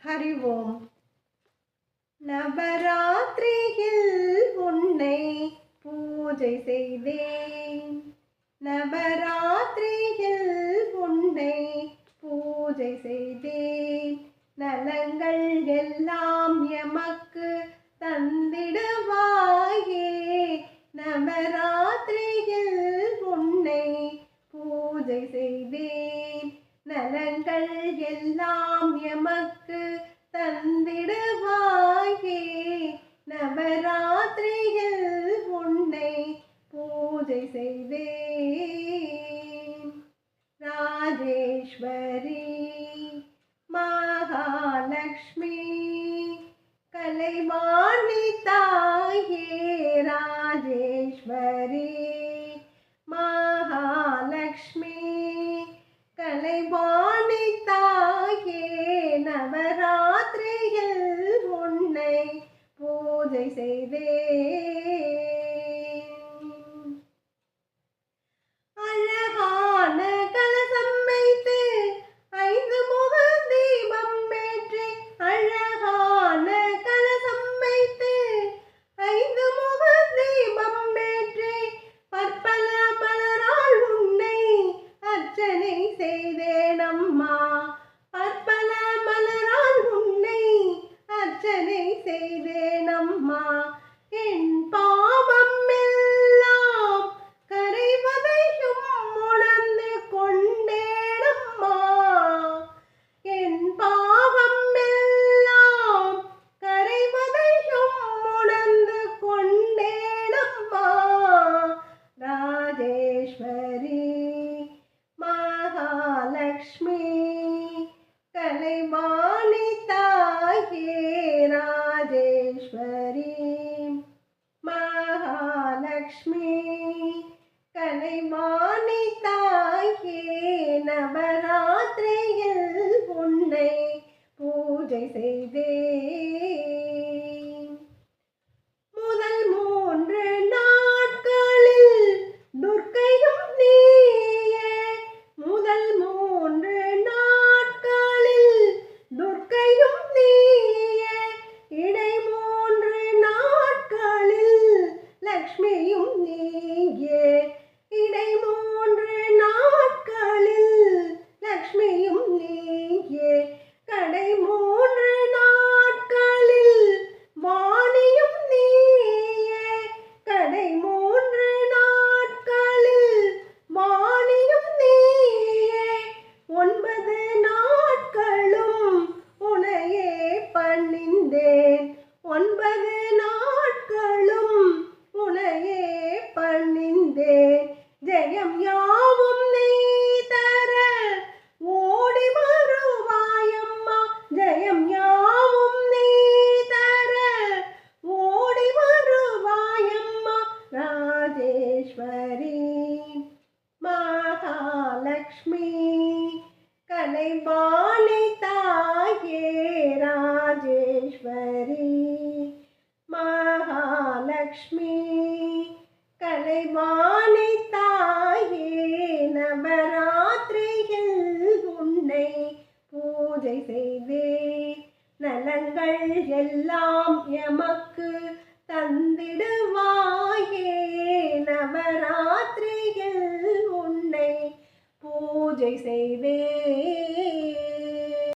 ஹரி ஓம். நவராத்திரியில் உன்னை பூஜை செய்தேன். நவராத்திரியில் உன்னை பூஜை செய்தேன். நலங்கள் எல்லாம் எமக்கு தந்திடுவாயே. நவராத்திரியில் உன்னை பூஜை செய்தேன். நலங்கள் எல்லாம் எமக்கு தந்திடுவாயே. நவராத்திரியில் உன்னை பூஜை செய்தேன். ராஜேஸ்வரி மகாலட்சுமி கலைவாணி தாயே. ராஜேஸ்வரி மகாலட்சுமி கலைவாணி தாயே. நவராத்திரியில் உன்னை பூஜை செய்தேன். அழகான கலசம் வைத்து 5 முக தீபம் ஏற்றி. அழகான கலசம் வைத்து 5 முக தீபம் ஏற்றி. பற்பல மலரால் உன்னை அர்ச்சனை செய்தேனம்மா. பற்பல மலரால் உன்னை அர்ச்சனை செய்தேனம்மா. என் பாவம் எல்லாம் கரைவதையும் உணர்ந்து கொண்டேனம்மா. என் பாவம் எல்லாம் கரைவதையும் உணர்ந்து கொண்டேனம்மா. ராஜேஸ்வரி மகாலட்சுமி கலைவாணி தாயே. ராஜேஸ்வரி மகாலட்சுமி கலைவாணி தாயே. நவராத்திரியில் உன்னை பூஜை செய்தேன். முதல் 3 நாட்களில் துர்க்கையும் நீயே. முதல் 3 நாட்களில் துர்க்கையும் நீயே. இடை 3 நாட்களில் லக்ஷ்மியும் நீயே. இடை 3 நாட்களில் லக்ஷ்மியும் நீயே. கடை 3 நாட்களில் வாணியும் நீயே. கடை 3 நாட்களில் வாணியும் நீயே. 9 நாட்களும் உனையே பணிந்தேன். 9 நாட்களும் உனையே பணிந்தேன். ஜெயம் யாவும் நீ தர ஓடி வருவாயம்மா. ஜெயம் யாவும் நீ தர ஓடி வருவாயம்மா. ராஜேஸ்வரி மகாலட்சுமி கலைவாணி தாயே. ராஜேஸ்வரி மகாலட்சுமி கலைவாணி தாயே. நவராத்திரியில் உன்னை பூஜை செய்தேன். நலங்கள் எல்லாம் எமக்கு தந்திடுவாயே. நவராத்திரியில் உன்னை பூஜை செய்தேன்.